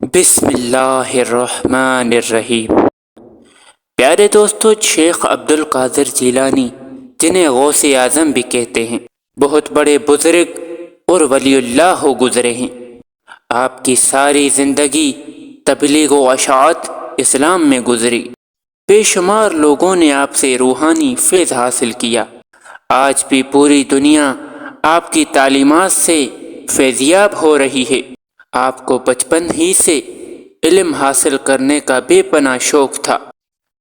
بسم اللہ الرحمن الرحیم۔ پیارے دوستو، شیخ عبد القادر جیلانی، جنہیں غوث اعظم بھی کہتے ہیں، بہت بڑے بزرگ اور ولی اللہ ہو گزرے ہیں۔ آپ کی ساری زندگی تبلیغ و اشاعت اسلام میں گزری۔ بے شمار لوگوں نے آپ سے روحانی فیض حاصل کیا۔ آج بھی پوری دنیا آپ کی تعلیمات سے فیضیاب ہو رہی ہے۔ آپ کو بچپن ہی سے علم حاصل کرنے کا بے پناہ شوق تھا۔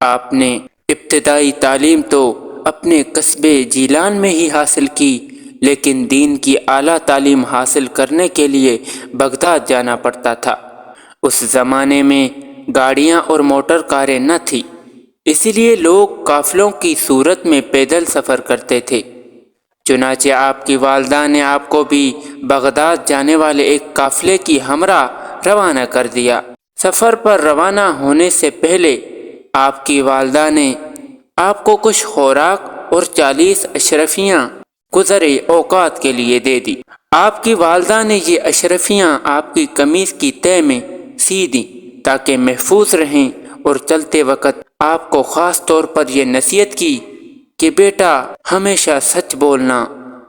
آپ نے ابتدائی تعلیم تو اپنے قصبے جیلان میں ہی حاصل کی، لیکن دین کی اعلیٰ تعلیم حاصل کرنے کے لیے بغداد جانا پڑتا تھا۔ اس زمانے میں گاڑیاں اور موٹر کاریں نہ تھیں، اسی لیے لوگ قافلوں کی صورت میں پیدل سفر کرتے تھے۔ چنانچہ آپ کی والدہ نے آپ کو بھی بغداد جانے والے ایک قافلے کی ہمراہ روانہ کر دیا۔ سفر پر روانہ ہونے سے پہلے آپ کی والدہ نے آپ کو کچھ خوراک اور 40 اشرفیاں گزرے اوقات کے لیے دے دی۔ آپ کی والدہ نے یہ اشرفیاں آپ کی قمیض کی تہہ میں سی دیں تاکہ محفوظ رہیں، اور چلتے وقت آپ کو خاص طور پر یہ نصیحت کی کہ بیٹا، ہمیشہ سچ بولنا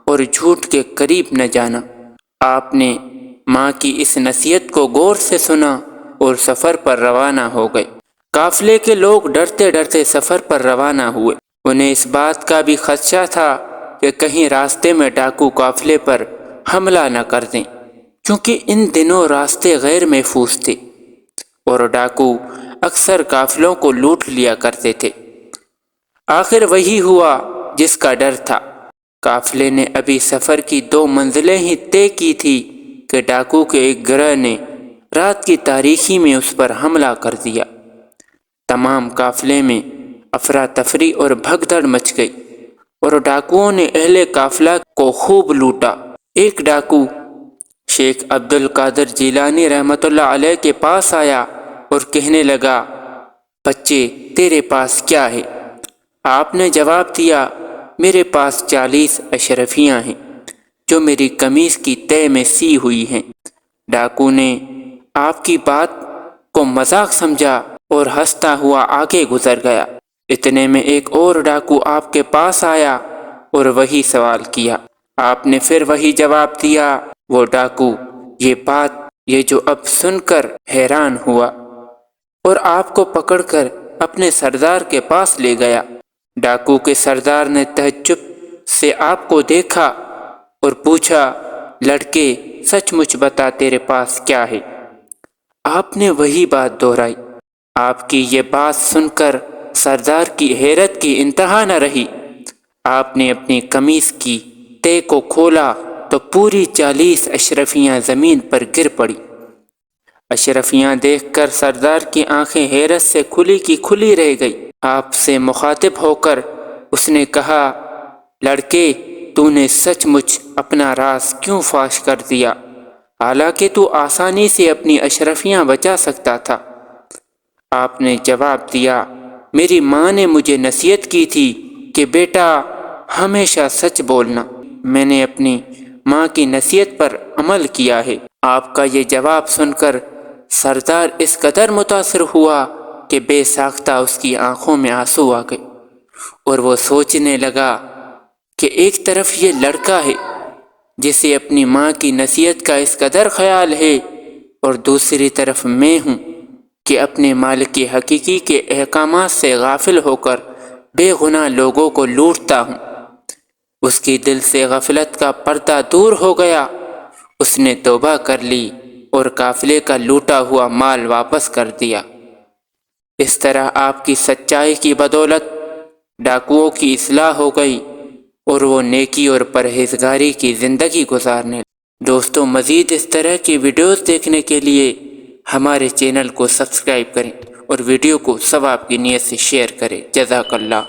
اور جھوٹ کے قریب نہ جانا۔ آپ نے ماں کی اس نصیحت کو غور سے سنا اور سفر پر روانہ ہو گئے۔ قافلے کے لوگ ڈرتے ڈرتے سفر پر روانہ ہوئے۔ انہیں اس بات کا بھی خدشہ تھا کہ کہیں راستے میں ڈاکو قافلے پر حملہ نہ کر دیں، کیونکہ ان دنوں راستے غیر محفوظ تھے اور ڈاکو اکثر قافلوں کو لوٹ لیا کرتے تھے۔ آخر وہی ہوا جس کا ڈر تھا۔ قافلے نے ابھی سفر کی 2 منزلیں ہی طے کی تھی کہ ڈاکو کے ایک گروہ نے رات کی تاریکی میں اس پر حملہ کر دیا۔ تمام قافلے میں افراتفری اور بھگدڑ مچ گئی اور ڈاکوؤں نے اہل قافلہ کو خوب لوٹا۔ ایک ڈاکو شیخ عبد القادر جیلانی رحمۃ اللہ علیہ کے پاس آیا اور کہنے لگا، بچے، تیرے پاس کیا ہے؟ آپ نے جواب دیا، میرے پاس 40 اشرفیاں ہیں جو میری قمیض کی تہہ میں سی ہوئی ہیں۔ ڈاکو نے آپ کی بات کو مذاق سمجھا اور ہنستا ہوا آگے گزر گیا۔ اتنے میں ایک اور ڈاکو آپ کے پاس آیا اور وہی سوال کیا۔ آپ نے پھر وہی جواب دیا۔ وہ ڈاکو یہ جو اب سن کر حیران ہوا اور آپ کو پکڑ کر اپنے سردار کے پاس لے گیا۔ ڈاکو کے سردار نے تعجب سے آپ کو دیکھا اور پوچھا، لڑکے، سچ مچ بتا، تیرے پاس کیا ہے؟ آپ نے وہی بات دہرائی۔ آپ کی یہ بات سن کر سردار کی حیرت کی انتہا نہ رہی۔ آپ نے اپنی قمیض کی تہہ کو کھولا تو پوری 40 اشرفیاں زمین پر گر پڑی۔ اشرفیاں دیکھ کر سردار کی آنکھیں حیرت سے کھلی کی کھلی رہ گئی۔ آپ سے مخاطب ہو کر اس نے کہا، لڑکے، تو نے سچ مچ اپنا راز کیوں فاش کر دیا، حالانکہ تو آسانی سے اپنی اشرفیاں بچا سکتا تھا؟ آپ نے جواب دیا، میری ماں نے مجھے نصیحت کی تھی کہ بیٹا، ہمیشہ سچ بولنا۔ میں نے اپنی ماں کی نصیحت پر عمل کیا ہے۔ آپ کا یہ جواب سن کر سردار اس قدر متاثر ہوا کہ بے ساختہ اس کی آنکھوں میں آنسو آ گئے، اور وہ سوچنے لگا کہ ایک طرف یہ لڑکا ہے جسے اپنی ماں کی نصیحت کا اس قدر خیال ہے، اور دوسری طرف میں ہوں کہ اپنے مالک حقیقی کے احکامات سے غافل ہو کر بے گناہ لوگوں کو لوٹتا ہوں۔ اس کی دل سے غفلت کا پردہ دور ہو گیا۔ اس نے توبہ کر لی اور قافلے کا لوٹا ہوا مال واپس کر دیا۔ اس طرح آپ کی سچائی کی بدولت ڈاکوؤں کی اصلاح ہو گئی اور وہ نیکی اور پرہیزگاری کی زندگی گزارنے لگے۔ دوستو، مزید اس طرح کی ویڈیوز دیکھنے کے لیے ہمارے چینل کو سبسکرائب کریں اور ویڈیو کو ثواب کی نیت سے شیئر کریں۔ جزاک اللہ۔